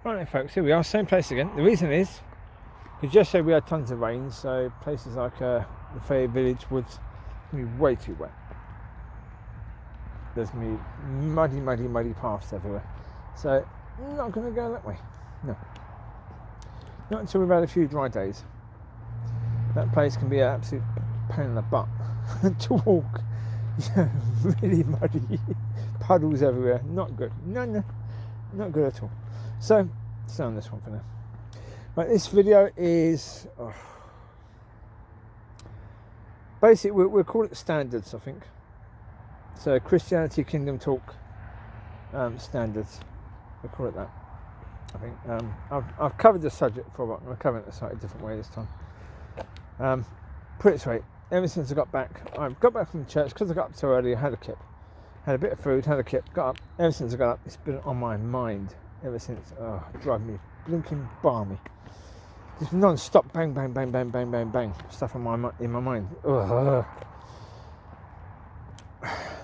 Right, folks, here we are, same place again. The reason is, because yesterday we had tons of rain, so places like the Fair Village Woods can be way too wet. There's going to be muddy paths everywhere. So, not going to go that way. No. Not until we've had a few dry days. That place can be an absolute pain in the butt to walk. Yeah, really muddy. Puddles everywhere. Not good. No. Not good at all. So, stay on this one for now. Right, this video is basically we'll call it standards, I think. So Christianity Kingdom Talk standards. We'll call it that. I think I've covered the subject for a while. I'm covering it a slightly different way this time. Put it this way: ever since I got back from church, because I got up so early, I had a kip. Had a bit of food, had a kip, got up. Ever since I got up, it's been on my mind. Ever since, drive me blinking balmy. Just non-stop bang, stuff in my mind. Ugh.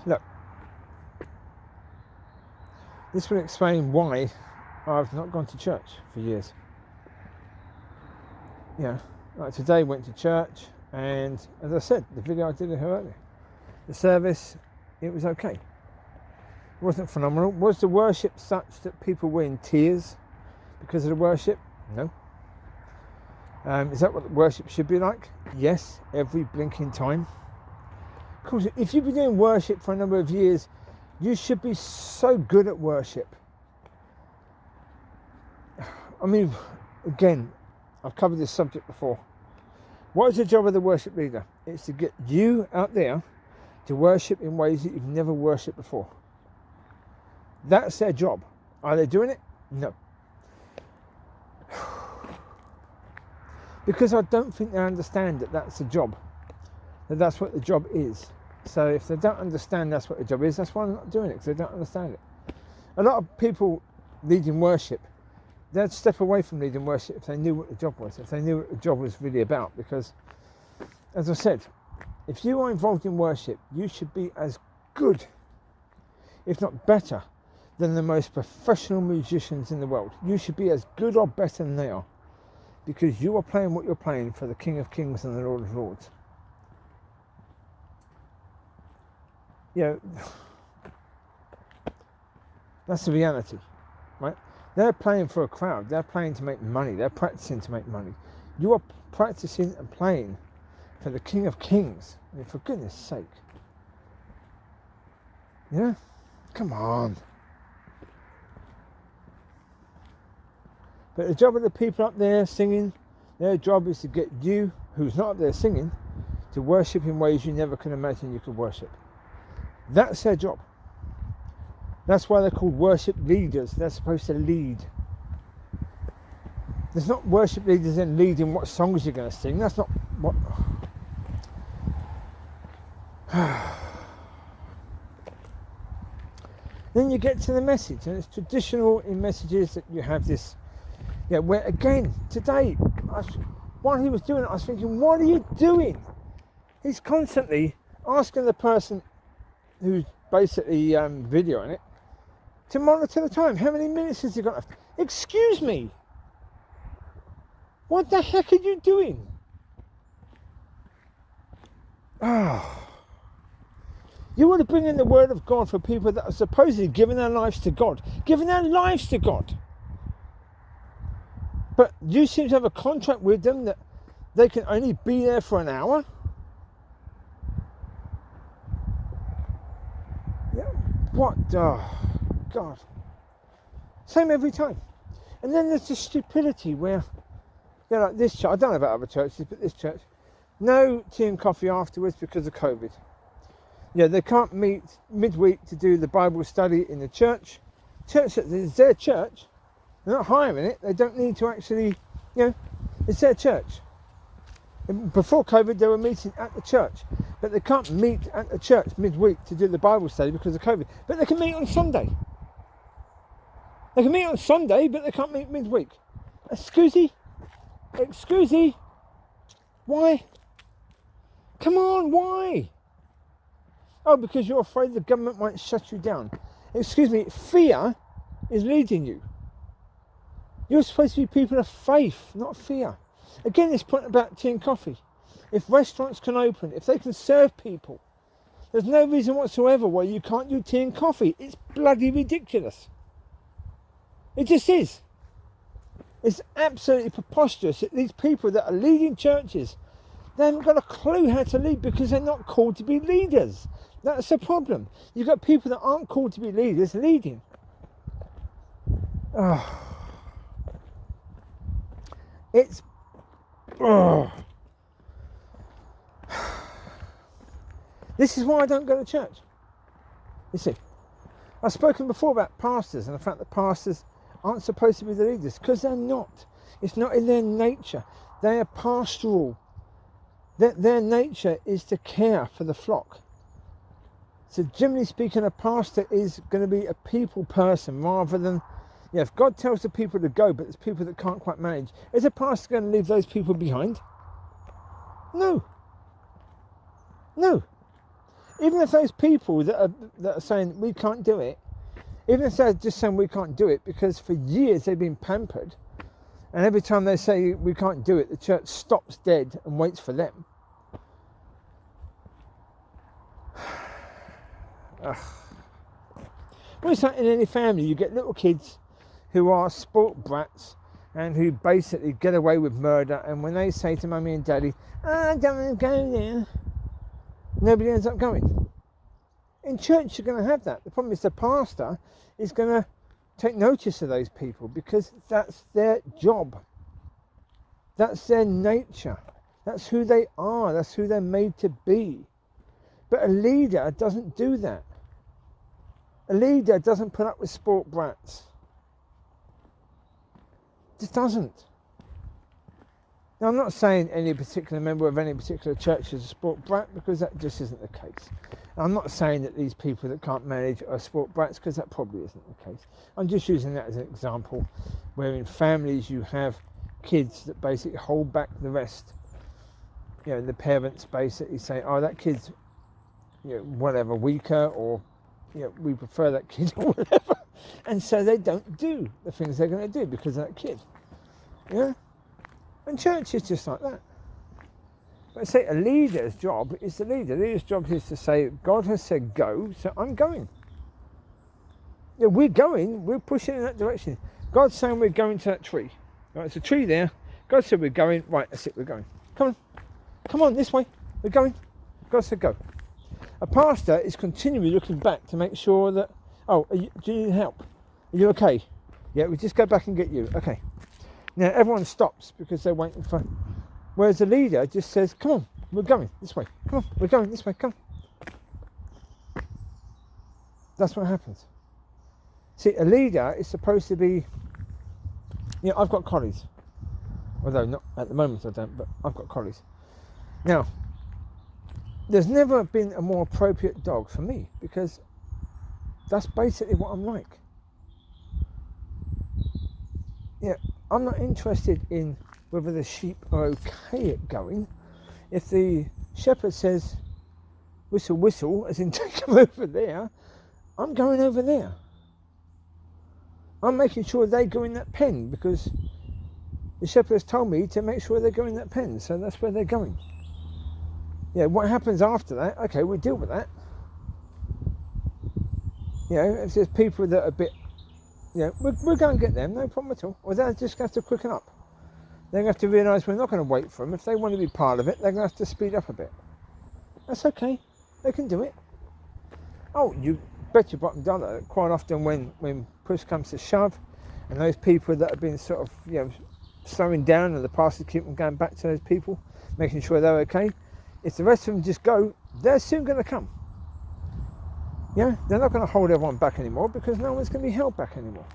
Look, this will explain why I've not gone to church for years. Yeah, like today went to church, and as I said, the video I did of her earlier, the service, it was okay. It wasn't phenomenal. Was the worship such that people were in tears because of the worship? No. Is that what worship should be like? Yes, every blinking time. Of course, if you've been doing worship for a number of years, you should be so good at worship. I mean, again, I've covered this subject before. What is the job of the worship leader? It's to get you out there to worship in ways that you've never worshipped before. That's their job. Are they doing it? No. Because I don't think they understand that that's the job. That that's what the job is. So if they don't understand that's what the job is, that's why they're not doing it, because they don't understand it. A lot of people leading worship, they'd step away from leading worship if they knew what the job was, if they knew what the job was really about. Because, as I said, if you are involved in worship, you should be as good, if not better, than the most professional musicians in the world. You should be as good or better than they are, because you are playing what you're playing for the King of Kings and the Lord of Lords. You know, that's the reality, right? They're playing for a crowd. They're playing to make money. They're practicing to make money. You are practicing and playing for the King of Kings. I mean, for goodness sake. Yeah? Come on. But the job of the people up there singing, their job is to get you, who's not up there singing, to worship in ways you never could imagine you could worship. That's their job. That's why they're called worship leaders. They're supposed to lead. There's not worship leaders in leading what songs you're going to sing. That's not what... Then you get to the message, and it's traditional in messages that you have this... Yeah, where again, today, while he was doing it, I was thinking, what are you doing? He's constantly asking the person who's basically videoing it to monitor the time. How many minutes has he got left? Excuse me. What the heck are you doing? You want to bring in the word of God for people that are supposedly giving their lives to God. Giving their lives to God. But you seem to have a contract with them that they can only be there for an hour. Yeah, what? Oh, God. Same every time. And then there's the stupidity where, you know, like this church, I don't know about other churches, but this church, no tea and coffee afterwards because of COVID. Yeah, they can't meet midweek to do the Bible study in the church. Church is their church. They're not hiring it. They don't need to actually, you know, it's their church. Before COVID, they were meeting at the church. But they can't meet at the church midweek to do the Bible study because of COVID. But they can meet on Sunday. They can meet on Sunday, but they can't meet midweek. Excuse me. Why? Come on, why? Oh, because you're afraid the government might shut you down. Excuse me, fear is leading you. You're supposed to be people of faith, not fear. Again, this point about tea and coffee. If restaurants can open, if they can serve people, there's no reason whatsoever why you can't do tea and coffee. It's bloody ridiculous. It just is. It's absolutely preposterous that these people that are leading churches, they haven't got a clue how to lead because they're not called to be leaders. That's the problem. You've got people that aren't called to be leaders leading. Oh. It's... Oh. This is why I don't go to church. You see, I've spoken before about pastors and the fact that pastors aren't supposed to be the leaders because they're not. It's not in their nature. They are pastoral. Their nature is to care for the flock. So generally speaking, a pastor is going to be a people person rather than, if God tells the people to go, but there's people that can't quite manage, is a pastor going to leave those people behind? No. No. Even if those people that are saying we can't do it, even if they're just saying we can't do it because for years they've been pampered, and every time they say we can't do it, the church stops dead and waits for them. Well, it's like in any family, you get little kids who are sport brats and who basically get away with murder, and when they say to mummy and daddy, I don't want to go there, nobody ends up going. In church you're going to have that. The problem is the pastor is going to take notice of those people because that's their job. That's their nature. That's who they are. That's who they're made to be. But a leader doesn't do that. A leader doesn't put up with sport brats. Just doesn't. Now, I'm not saying any particular member of any particular church is a sport brat because that just isn't the case. I'm not saying that these people that can't manage are sport brats because that probably isn't the case. I'm just using that as an example where in families you have kids that basically hold back the rest. The parents basically say, oh, that kid's, whatever, weaker, or, we prefer that kid or whatever. And so they don't do the things they're going to do because of that kid. Yeah? And church is just like that. But I say a leader's job is the leader. The leader's job is to say, God has said go, so I'm going. We're going, we're pushing in that direction. God's saying we're going to that tree. Right, there's a tree there. God said we're going, right, that's it, we're going. Come on, this way, we're going. God said go. A pastor is continually looking back to make sure that, do you need help? Are you okay? Yeah, we just go back and get you. Okay. Now everyone stops because they're waiting for. Whereas the leader just says, "Come on, we're going this way. Come on, we're going this way. Come." That's what happens. See, a leader is supposed to be. I've got collies, although not at the moment I don't, but I've got collies. Now, there's never been a more appropriate dog for me because that's basically what I'm like. I'm not interested in whether the sheep are okay at going. If the shepherd says, whistle, whistle, as in take them over there, I'm going over there. I'm making sure they go in that pen because the shepherd has told me to make sure they go in that pen, so that's where they're going. What happens after that, okay, we'll deal with that. If there's people that are a bit, we'll go and get them, no problem at all. Or they're just going to have to quicken up. They're going to have to realise we're not going to wait for them. If they want to be part of it, they're going to have to speed up a bit. That's okay. They can do it. Oh, you bet your bottom dollar, quite often when push comes to shove, and those people that have been sort of, slowing down and the pastors keep them going back to those people, making sure they're okay, if the rest of them just go, they're soon going to come. They're not going to hold everyone back anymore because no one's going to be held back anymore.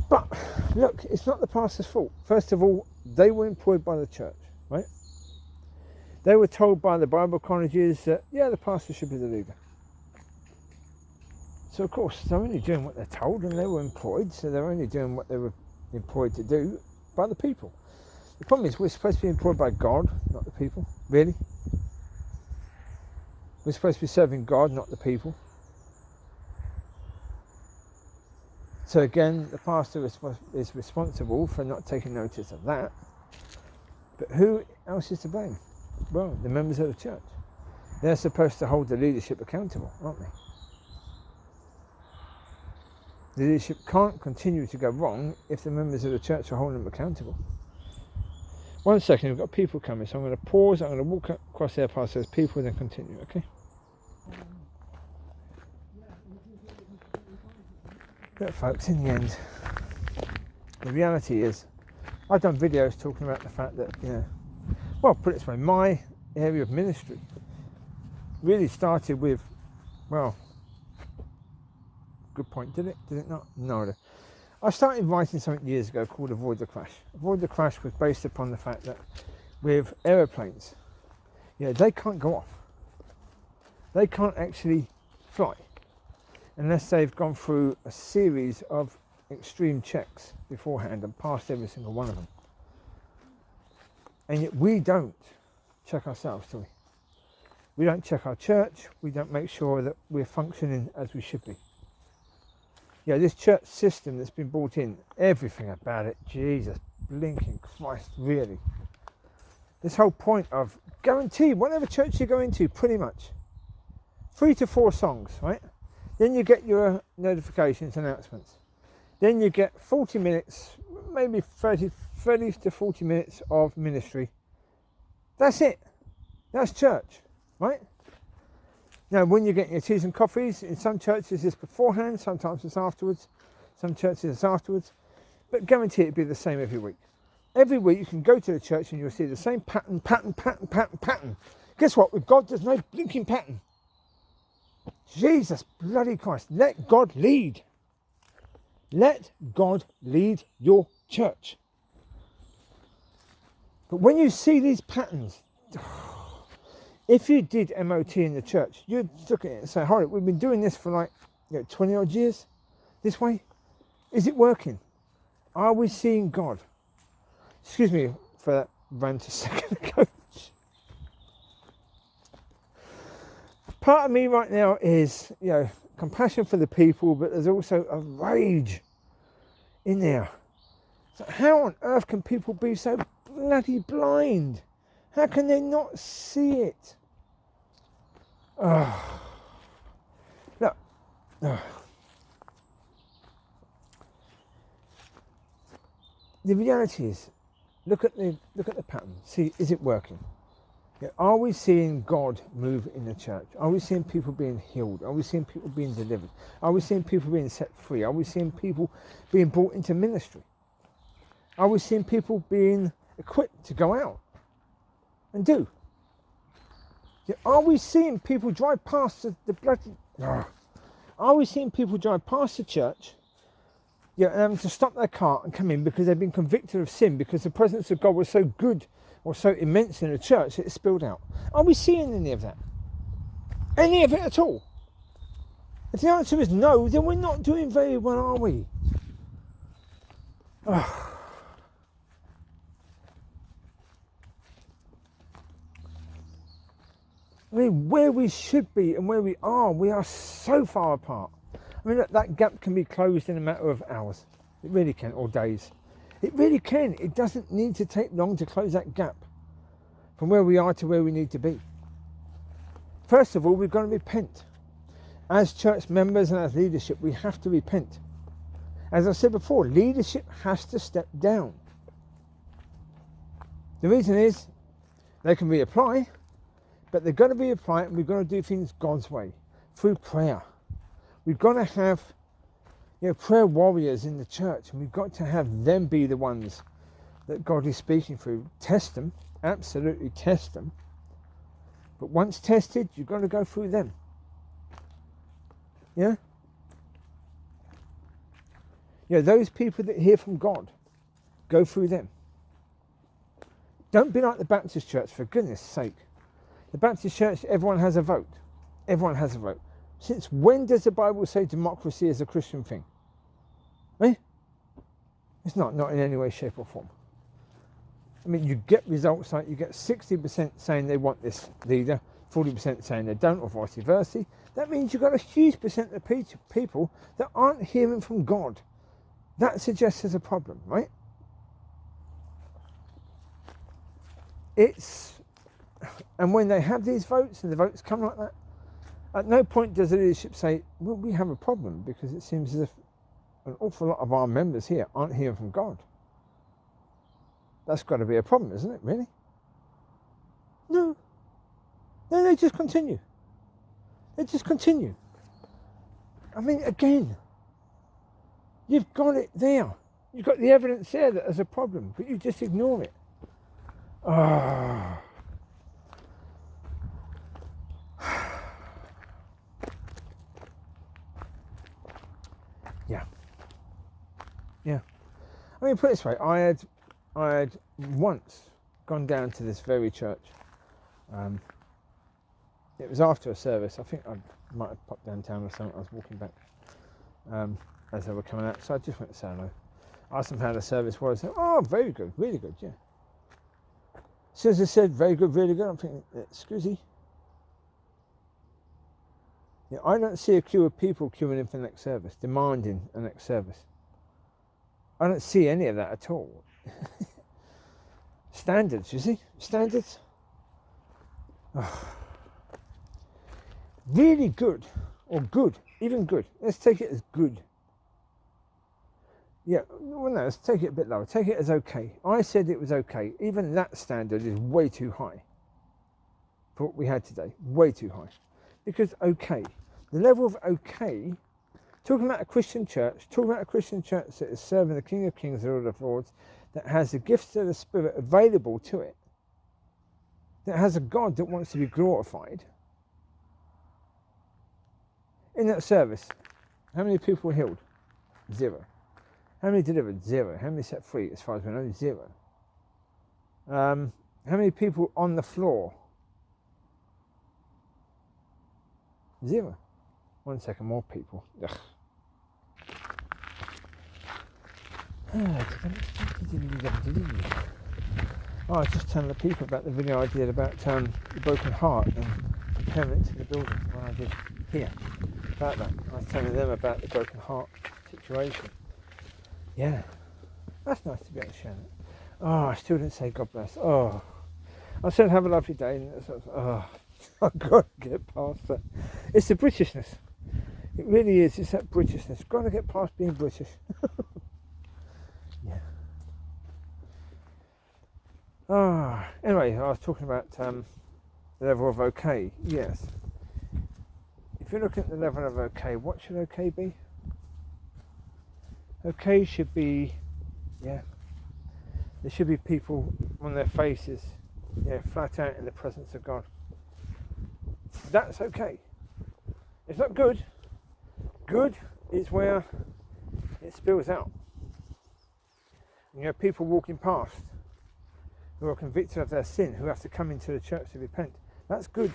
But look, it's not the pastor's fault. First of all, they were employed by the church, right? They were told by the Bible colleges that, the pastor should be the leader. So of course, they're only doing what they're told, and they were employed, so they're only doing what they were employed to do by the people. The problem is we're supposed to be employed by God, not the people. Really? We're supposed to be serving God, not the people. So again, the pastor is responsible for not taking notice of that. But who else is to blame? Well, the members of the church. They're supposed to hold the leadership accountable, aren't they? The leadership can't continue to go wrong if the members of the church are holding them accountable. 1 second, we've got people coming, so I'm going to pause, I'm going to walk across there past those people and then continue, okay? Look folks, in the end, the reality is, I've done videos talking about the fact that, well, put it this way, my area of ministry really started with, well, good point, did it not? No. I started writing something years ago called Avoid the Crash. Avoid the Crash was based upon the fact that with aeroplanes, they can't go off. They can't actually fly unless they've gone through a series of extreme checks beforehand and passed every single one of them. And yet we don't check ourselves, do we? We don't check our church. We don't make sure that we're functioning as we should be. This church system that's been brought in, everything about it, Jesus, blinking Christ, really. This whole point of guaranteed, whatever church you go into, pretty much, 3 to 4 songs, right? Then you get your notifications, announcements. Then you get 40 minutes, maybe 30 to 40 minutes of ministry. That's it. That's church, right? Now, when you're getting your teas and coffees, in some churches it's beforehand, sometimes it's afterwards, some churches it's afterwards, but guarantee it'll be the same every week. Every week you can go to the church and you'll see the same pattern. Guess what? With God, there's no blinking pattern. Jesus bloody Christ, let God lead. Let God lead your church. But when you see these patterns, if you did MOT in the church, you'd look at it and say, hold it, we've been doing this for like 20 odd years this way. Is it working? Are we seeing God? Excuse me for that rant a second ago. Part of me right now is, compassion for the people, but there's also a rage in there. So how on earth can people be so bloody blind? How can they not see it? Look. The reality is, look at the pattern. See, is it working? Are we seeing God move in the church? Are we seeing people being healed? Are we seeing people being delivered? Are we seeing people being set free? Are we seeing people being brought into ministry? Are we seeing people being equipped to go out and do? Are we seeing people drive past the bloody... Are we seeing people drive past the church and having to stop their car and come in because they've been convicted of sin because the presence of God was so good or so immense in the church that it spilled out? Are we seeing any of that? Any of it at all? If the answer is no, then we're not doing very well, are we? I mean, where we should be and where we are so far apart. I mean, look, that gap can be closed in a matter of hours. It really can, or days. It really can. It doesn't need to take long to close that gap from where we are to where we need to be. First of all, we've got to repent. As church members and as leadership, we have to repent. As I said before, leadership has to step down. The reason is they can reapply, but they've got to reapply and we've got to do things God's way, through prayer. We've got to have prayer warriors in the church, and we've got to have them be the ones that God is speaking through. Test them, absolutely test them. But once tested, you've got to go through them. Those people that hear from God, go through them. Don't be like the Baptist church, for goodness sake. The Baptist church, everyone has a vote. Everyone has a vote. Since when does the Bible say democracy is a Christian thing? It's not in any way, shape or form. I mean, you get results like you get 60% saying they want this leader, 40% saying they don't, or vice versa. That means you've got a huge percent of people that aren't hearing from God. That suggests there's a problem, right? And when they have these votes and the votes come like that, at no point does the leadership say, well, we have a problem, because it seems as if an awful lot of our members here aren't hearing from God. That's got to be a problem, isn't it, really? No, they just continue. They just continue. I mean, again, you've got it there. You've got the evidence there that there's a problem, but you just ignore it. Oh. Yeah. I mean, put it this way, I had once gone down to this very church. It was after a service. I think I might have popped downtown or something. I was walking back as they were coming out, so I just went to say hello. Asked them how the service was. Said, oh, very good, really good, yeah. As soon as they said very good, really good, I'm thinking, excuse me. Yeah, I don't see a queue of people queuing in for the next service, demanding a next service. I don't see any of that at all. Standards, you see? Standards. Oh. Really good, or good, even good. Let's take it as good. Yeah, well, no, let's take it a bit lower. Take it as okay. I said it was okay. Even that standard is way too high for what we had today. Way too high. Because okay, the level of okay, talking about a Christian church that is serving the King of Kings and Lord of Lords, that has the gifts of the Spirit available to it, that has a God that wants to be glorified. In that service, how many people were healed? 0. How many delivered? 0. How many set free? As far as we know, 0. How many people on the floor? 0. 1 second, more people. Ugh. Oh, I was just telling the people about the video I did about the broken heart and comparing it to the building when I did here. About that. I was telling them about the broken heart situation. Yeah. That's nice to be able to share that. Oh, I still didn't say God bless. Oh. I said have a lovely day. And I've got to get past that. It's the Britishness. It really is. It's that Britishness. Got to get past being British. Yeah. Anyway, I was talking about the level of okay. Yes. If you're looking at the level of okay, what should okay be? Okay should be, there should be people on their faces, flat out in the presence of God. That's okay. It's not good. Good is where it spills out. You have people walking past who are convicted of their sin, who have to come into the church to repent. That's good.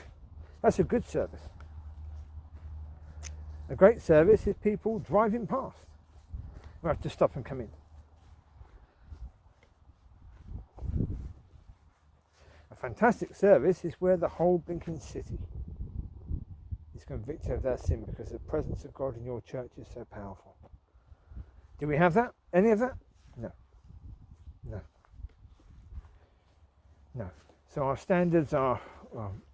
That's a good service. A great service is people driving past who have to stop and come in. A fantastic service is where the whole blinking city is convicted of their sin, because the presence of God in your church is so powerful. Do we have that? Any of that? No. So our standards are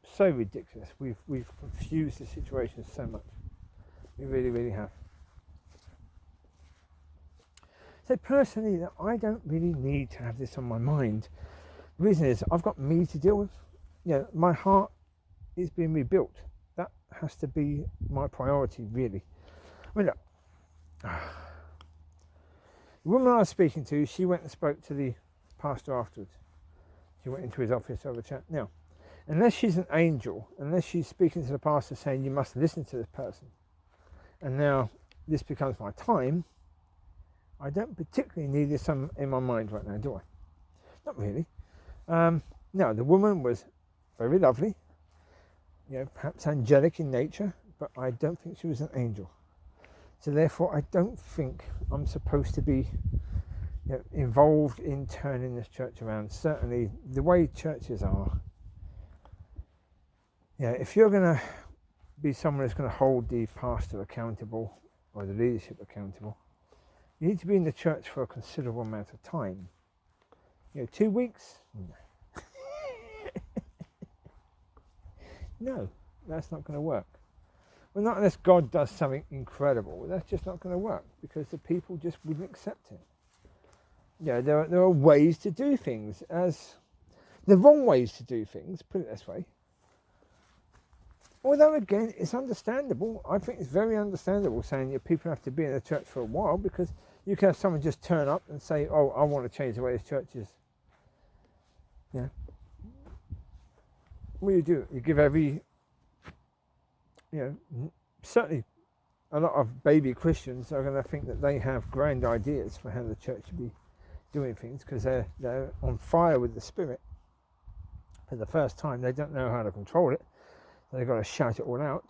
so ridiculous. We've confused the situation so much. We really, really have. So personally, I don't really need to have this on my mind. The reason is I've got me to deal with. My heart is being rebuilt. That has to be my priority, really. I mean, look, the woman I was speaking to, she went and spoke to the pastor afterwards. She went into his office to have a chat. Now, unless she's an angel, unless she's speaking to the pastor saying you must listen to this person, and now this becomes my time, I don't particularly need this in my mind right now, do I? Not really. Now, the woman was very lovely, perhaps angelic in nature, but I don't think she was an angel. So therefore, I don't think I'm supposed to be involved in turning this church around. Certainly, the way churches are, if you're going to be someone who's going to hold the pastor accountable or the leadership accountable, You need to be in the church for a considerable amount of time. 2 weeks? No. No, that's not going to work. Well, not unless God does something incredible. That's just not going to work because the people just wouldn't accept it. There are ways to do things, as the wrong ways to do things, put it this way. Although, again, it's understandable. I think it's very understandable saying people have to be in the church for a while, because you can have someone just turn up and say, oh, I want to change the way this church is. What do? You give every, certainly a lot of baby Christians are going to think that they have grand ideas for how the church should be doing things, because they're on fire with the Spirit for the first time. They don't know how to control it. They've got to shout it all out.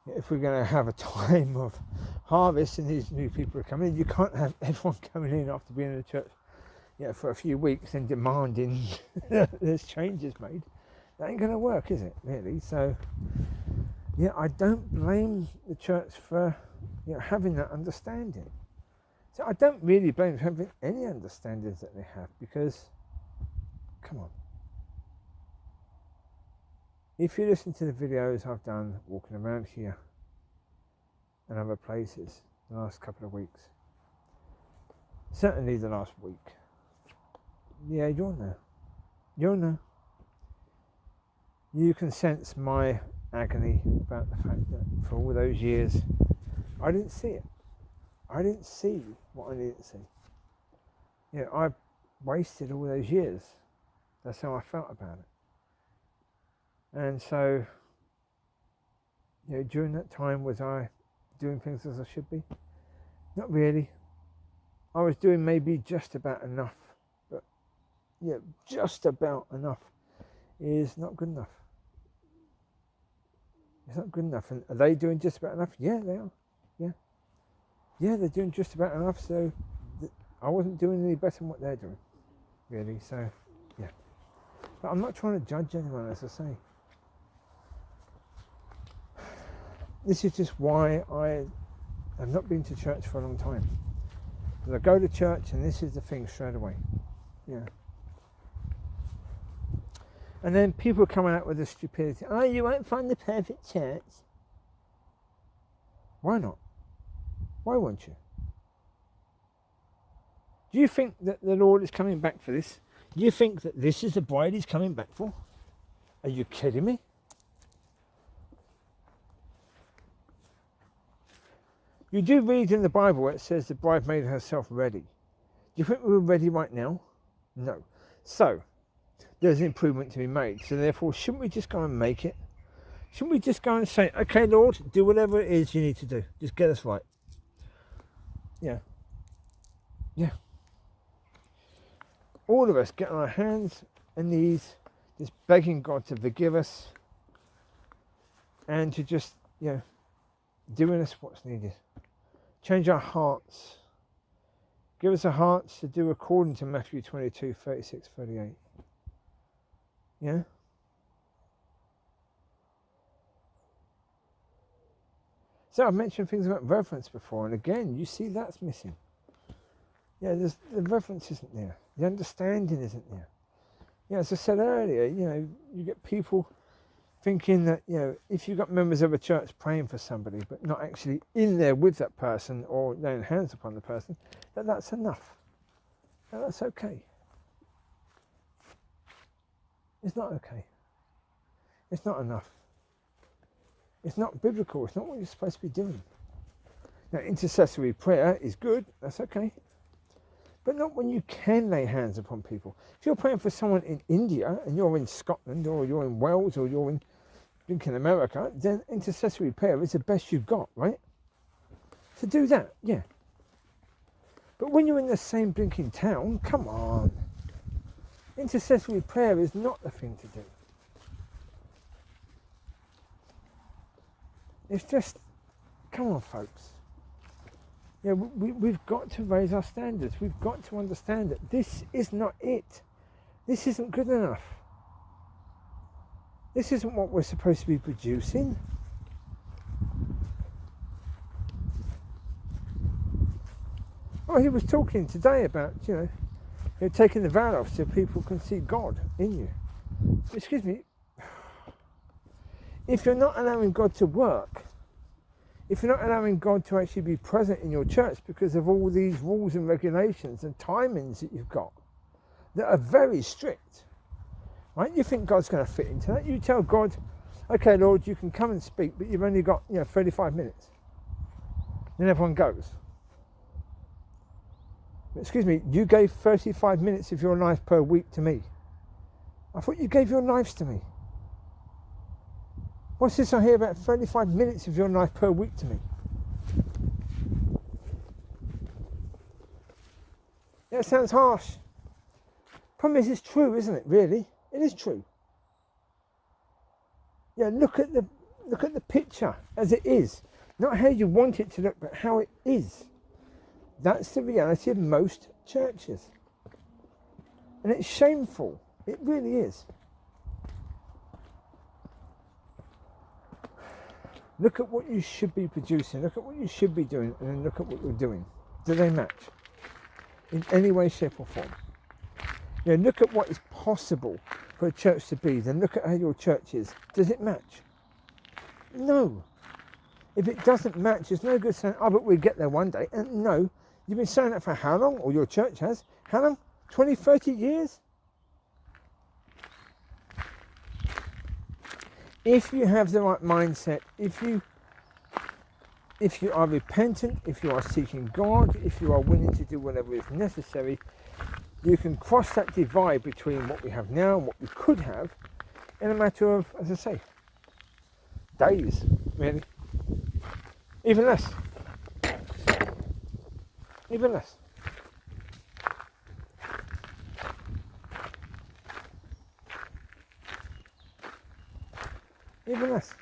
If we're going to have a time of harvest and these new people are coming in, you can't have everyone coming in after being in the church for a few weeks and demanding there's changes made. That ain't going to work, is it, really? So, I don't blame the church for having that understanding. So I don't really blame them for having any understandings that they have, because, come on. If you listen to the videos I've done walking around here and other places the last couple of weeks, certainly the last week, you'll know. You'll know. You can sense my agony about the fact that for all those years, I didn't see it. I didn't see what I needed to see. I wasted all those years. That's how I felt about it. And so, during that time, was I doing things as I should be? Not really. I was doing maybe just about enough. But, just about enough is not good enough. It's not good enough. And are they doing just about enough? Yeah, they are. Yeah, they're doing just about enough. So, I wasn't doing any better than what they're doing, really. So, But I'm not trying to judge anyone, as I say. This is just why I have not been to church for a long time. Because I go to church and this is the thing straight away. And then people are coming out with the stupidity. Oh, you won't find the perfect church. Why not? Why won't you? Do you think that the Lord is coming back for this? Do you think that this is the bride he's coming back for? Are you kidding me? You do read in the Bible where it says the bride made herself ready. Do you think we're ready right now? No. So, there's an improvement to be made. So therefore, shouldn't we just go and make it? Shouldn't we just go and say, okay, Lord, do whatever it is you need to do. Just get us right. Yeah. All of us get on our hands and knees, just begging God to forgive us and to just, doing us what's needed. Change our hearts. Give us the hearts to do according to Matthew 22, 36, 38. Yeah? So I've mentioned things about reverence before, and again, you see that's missing. The reverence isn't there. The understanding isn't there. As I said earlier, you get people thinking that, if you've got members of a church praying for somebody, but not actually in there with that person or laying hands upon the person, that's enough. That's okay. It's not okay. It's not enough. It's not biblical. It's not what you're supposed to be doing. Now, intercessory prayer is good. That's okay. But not when you can lay hands upon people. If you're praying for someone in India and you're in Scotland or you're in Wales or you're in America, then intercessory prayer is the best you've got, right? So do that, yeah. But when you're in the same blinking town, come on. Intercessory prayer is not the thing to do. It's just, come on, folks. We've got to raise our standards. We've got to understand that this is not it. This isn't good enough. This isn't what we're supposed to be producing. Oh, he was talking today about, you're taking the veil off so people can see God in you. Excuse me, if you're not allowing God to work, if you're not allowing God to actually be present in your church because of all these rules and regulations and timings that you've got that are very strict, right? You think God's going to fit into that? You tell God, okay, Lord, you can come and speak, but you've only got 35 minutes. Then everyone goes. Excuse me, you gave 35 minutes of your life per week to me. I thought you gave your lives to me. What's this I hear about 35 minutes of your life per week to me? That sounds harsh. Problem is, it's true, isn't it? Really, it is true. Yeah, look at the picture as it is, not how you want it to look, but how it is. That's the reality of most churches, and it's shameful. It really is. Look at what you should be producing, look at what you should be doing, and then look at what you're doing. Do they match? In any way, shape or form? Look at what is possible for a church to be, then look at how your church is. Does it match? No. If it doesn't match, it's no good saying, oh, but we'll get there one day. And no, you've been saying that for how long? Or your church has? How long? 20, 30 years? If you have the right mindset, if you are repentant, if you are seeking God, if you are willing to do whatever is necessary, you can cross that divide between what we have now and what we could have in a matter of, as I say, days, really. Even less. Even less. Even less.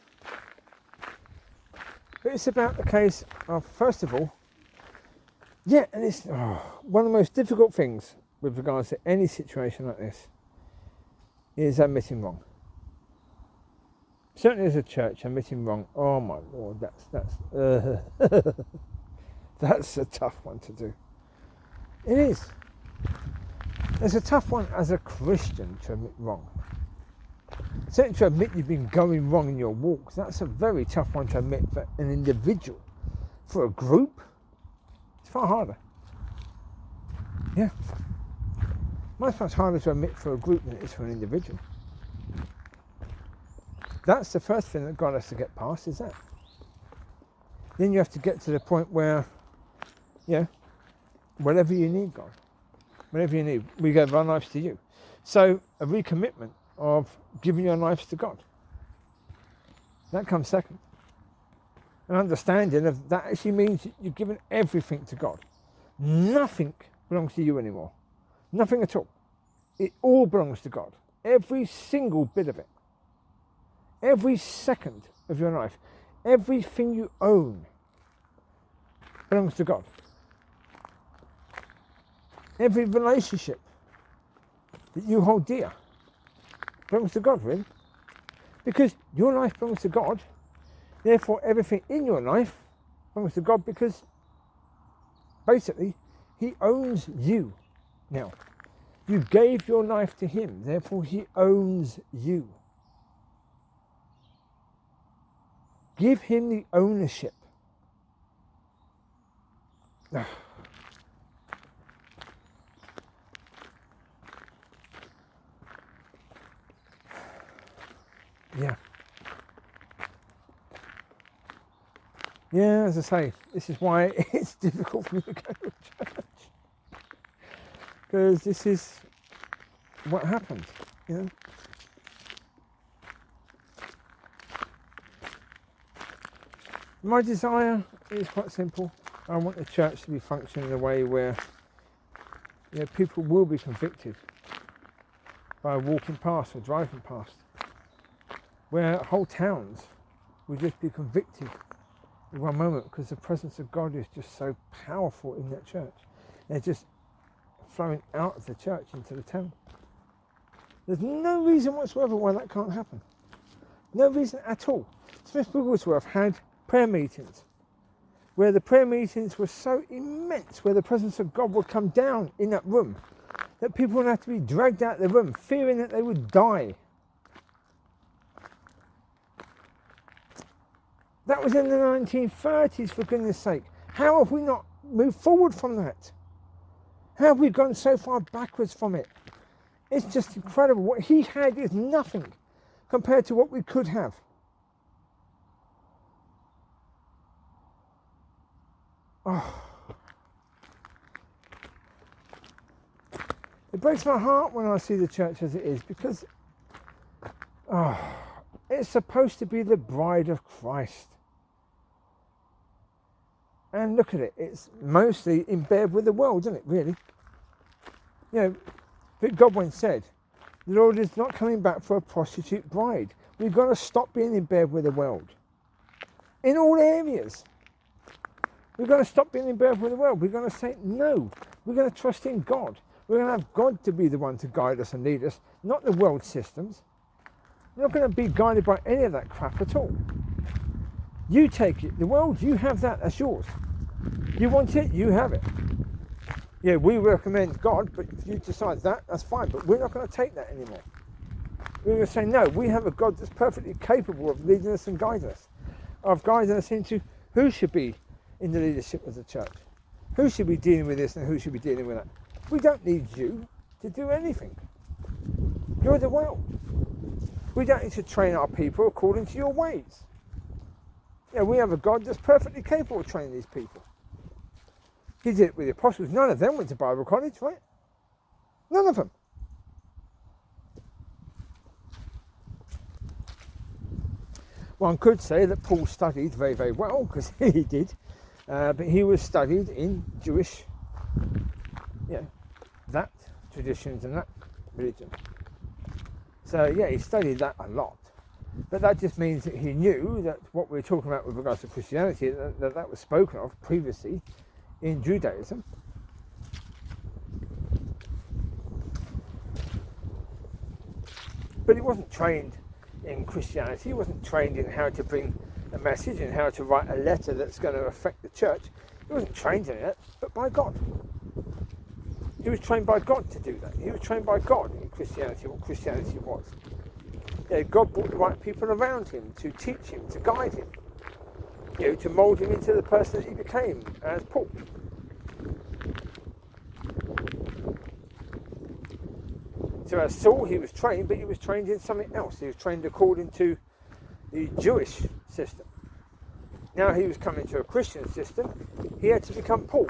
But it's about the case of, first of all, and it's one of the most difficult things with regards to any situation like this is admitting wrong. Certainly as a church, admitting wrong, oh my Lord, that's a tough one to do. It is. It's a tough one as a Christian to admit wrong. Certainly to admit you've been going wrong in your walk, that's a very tough one to admit for an individual. For a group, it's far harder. Yeah. Much harder to admit for a group than it is for an individual. That's the first thing that God has to get past, is that. Then you have to get to the point where, whatever you need, God, whatever you need, we give our lives to you. So a recommitment of giving your lives to God. That comes second. An understanding of that actually means you've given everything to God. Nothing belongs to you anymore. Nothing at all. It all belongs to God. Every single bit of it. Every second of your life. Everything you own belongs to God. Every relationship that you hold dear belongs to God, really. Because your life belongs to God, therefore everything in your life belongs to God, because basically He owns you now. You gave your life to Him, therefore He owns you. Give Him the ownership. Yeah, as I say, this is why it's difficult for me to go to church. Because this is what happens, My desire is quite simple. I want the church to be functioning in a way where people will be convicted by walking past or driving past, where whole towns will just be convicted in one moment because the presence of God is just so powerful in that church. They're just flowing out of the church into the town. There's no reason whatsoever why that can't happen. No reason at all. Smith Wigglesworth had prayer meetings where the prayer meetings were so immense, where the presence of God would come down in that room, that people would have to be dragged out of the room, fearing that they would die. That was in the 1930s, for goodness sake. How have we not moved forward from that? How have we gone so far backwards from it? It's just incredible. What he had is nothing compared to what we could have. Oh. It breaks my heart when I see the church as it is, because it's supposed to be the bride of Christ. And look at it, it's mostly in bed with the world, isn't it, really? You know, Vic Godwin said, the Lord is not coming back for a prostitute bride. We've got to stop being in bed with the world. In all areas. We've got to stop being in bed with the world. We're going to say no. We're going to trust in God. We're going to have God to be the one to guide us and lead us, not the world systems. We're not going to be guided by any of that crap at all. You take it. The world, you have that. That's yours. You want it, you have it. Yeah, we recommend God, but if you decide that, that's fine. But we're not going to take that anymore. We're going to say, no, we have a God that's perfectly capable of leading us and guiding us, of guiding us into who should be in the leadership of the church, who should be dealing with this and who should be dealing with that. We don't need you to do anything. You're the world. We don't need to train our people according to your ways. Yeah, we have a God that's perfectly capable of training these people. He did it with the apostles. None of them went to Bible college, right? None of them. One could say that Paul studied very, very well, because he did. But he was studied in Jewish, that traditions and that religion. So yeah, he studied that a lot. But that just means that he knew that what we're talking about with regards to Christianity, that was spoken of previously in Judaism. But he wasn't trained in Christianity. He wasn't trained in how to bring a message and how to write a letter that's going to affect the church. He wasn't trained in it, but by God. He was trained by God to do that. He was trained by God in Christianity, what Christianity was. Yeah, God brought the right people around him to teach him, to guide him, to mould him into the person that he became as Paul. So as Saul, he was trained, but he was trained in something else. He was trained according to the Jewish system. Now he was coming to a Christian system. He had to become Paul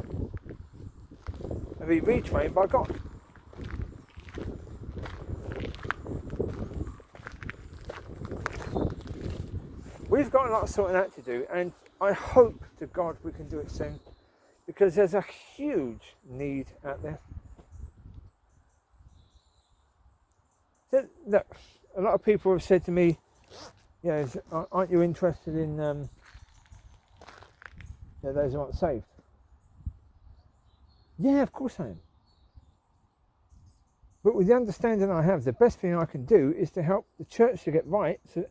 and be retrained by God. We've got a lot of sorting out to do, and I hope to God we can do it soon, because there's a huge need out there. So, look, a lot of people have said to me, aren't you interested in those who aren't saved? Yeah, of course I am. But with the understanding I have, the best thing I can do is to help the church to get right, so that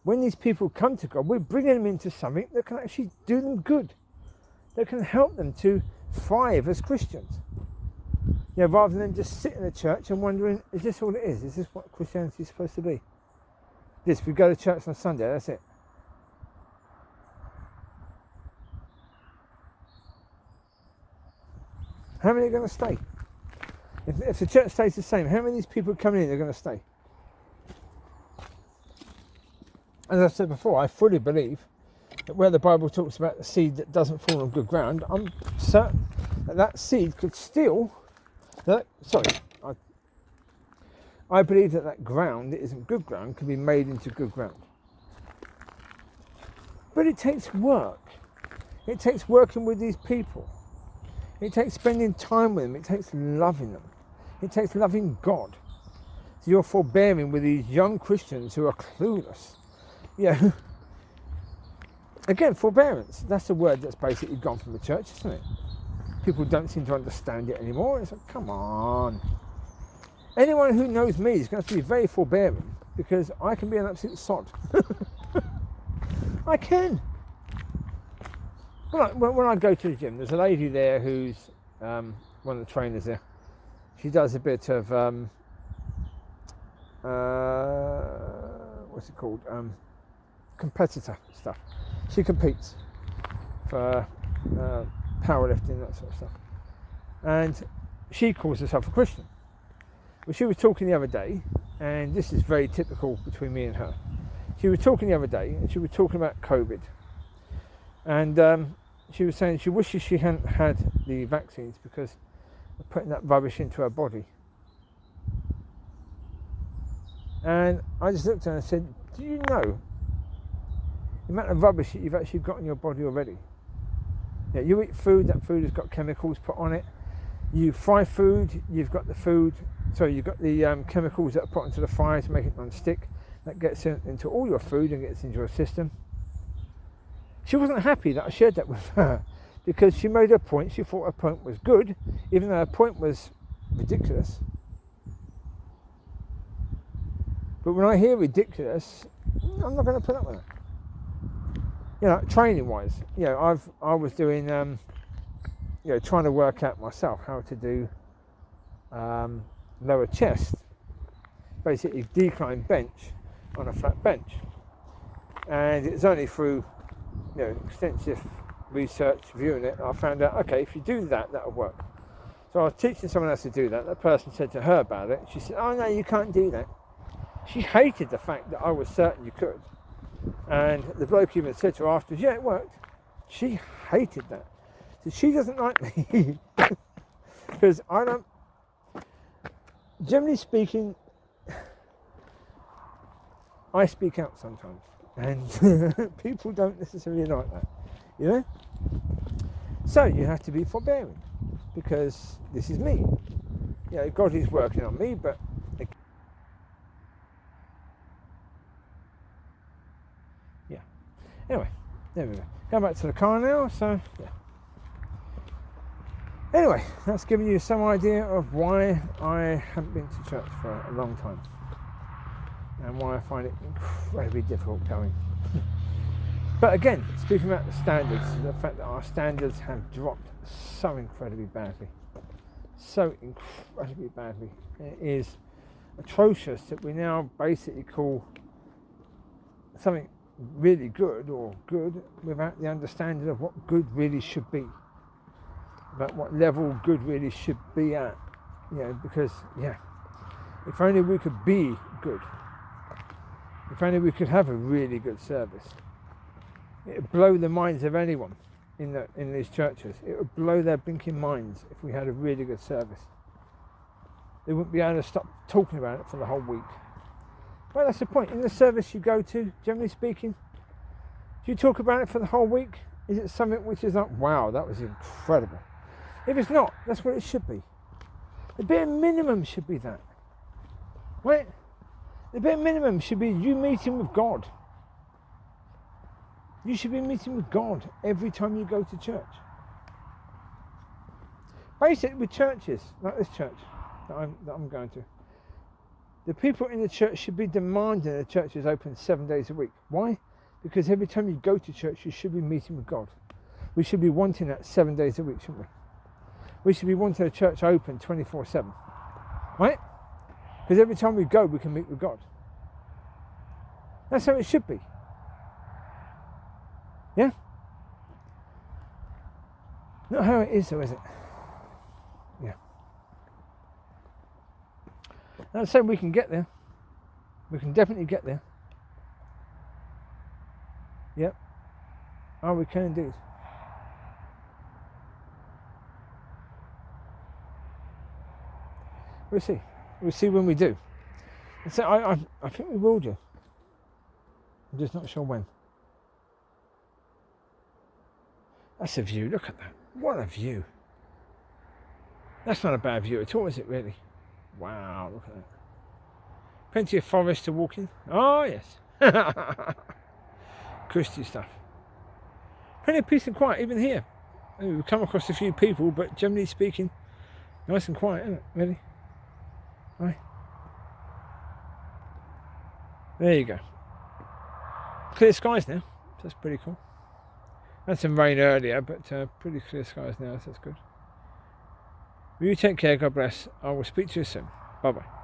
when these people come to God, we're bringing them into something that can actually do them good, that can help them to thrive as Christians. Rather than just sit in the church and wondering, is this all it is? Is this what Christianity is supposed to be? This, we go to church on Sunday, that's it. How many are going to stay? If the church stays the same, how many of these people coming in are going to stay? As I said before, I fully believe that where the Bible talks about the seed that doesn't fall on good ground, I'm certain that seed could still... I believe that ground that isn't good ground can be made into good ground. But it takes work. It takes working with these people. It takes spending time with them. It takes loving them. It takes loving God. So you're forbearing with these young Christians who are clueless. Again, forbearance. That's a word that's basically gone from the church, isn't it? People don't seem to understand it anymore. It's like, come on. Anyone who knows me is going to have to be very forbearing, because I can be an absolute sod. I can. when I go to the gym, there's a lady there who's one of the trainers there. She does a bit of what's it called? Competitor stuff. She competes for powerlifting, that sort of stuff. And she calls herself a Christian. Well, she was talking the other day, and this is very typical between me and her. She was talking the other day, and she was talking about COVID. And she was saying she wishes she hadn't had the vaccines because of putting that rubbish into her body. And I just looked at her and said, do you know the amount of rubbish that you've actually got in your body already? Yeah, you eat food, that food has got chemicals put on it. You fry food, you've got the chemicals that are put into the fire to make it non-stick. That gets into all your food and gets into your system. She wasn't happy that I shared that with her because she made her point. She thought her point was good, even though her point was ridiculous. But when I hear ridiculous, I'm not going to put up with it. You know, training-wise, you know, I was doing, you know, trying to work out myself how to do lower chest, basically decline bench on a flat bench, and it's only through, you know, extensive research, viewing it, I found out, okay, if you do that, that'll work. So I was teaching someone else to do that. That person said to her about it. She said, oh no, you can't do that. She hated the fact that I was certain you could. And the bloke even said to her afterwards, yeah, it worked. She hated that. So she doesn't like me. Because I don't, generally speaking, I speak out sometimes. And people don't necessarily like that, you know? So you have to be forbearing, because this is me. You know, God is working on me, but yeah. Anyway, there we go. Go back to the car now, so yeah. Anyway, that's giving you some idea of why I haven't been to church for a long time. And why I find it incredibly difficult going. But again, speaking about the standards, the fact that our standards have dropped so incredibly badly. So incredibly badly. It is atrocious that we now basically call something really good or good without the understanding of what good really should be. About what level good really should be at. You know, because, yeah, if only we could be good. If only we could have a really good service. It would blow the minds of anyone in these churches. It would blow their blinking minds if we had a really good service. They wouldn't be able to stop talking about it for the whole week. Well, that's the point. In the service you go to, generally speaking, do you talk about it for the whole week? Is it something which is like, wow, that was incredible? If it's not, that's what it should be. The bare minimum should be that. Right? The bare minimum should be you meeting with God. You should be meeting with God every time you go to church. Basically, with churches, like this church that I'm going to, the people in the church should be demanding the church is open 7 days a week. Why? Because every time you go to church, you should be meeting with God. We should be wanting that 7 days a week, shouldn't we? We should be wanting a church open 24/7. Right? Because every time we go, we can meet with God. That's how it should be. Yeah? Not how it is though, is it? Yeah. I'm saying we can get there. We can definitely get there. Yep. Oh, we can indeed. We'll see. We'll see when we do. And so I think we will do. I'm just not sure when. That's a view. Look at that. What a view. That's not a bad view at all, is it really? Wow, look at that. Plenty of forest to walk in. Oh, yes. Christy stuff. Plenty of peace and quiet, even here. We've come across a few people, but generally speaking, nice and quiet, isn't it, really? Right. There you go. Clear skies now. That's pretty cool. Had some rain earlier, but pretty clear skies now, so that's good. Will you take care? God bless. I will speak to you soon. Bye bye.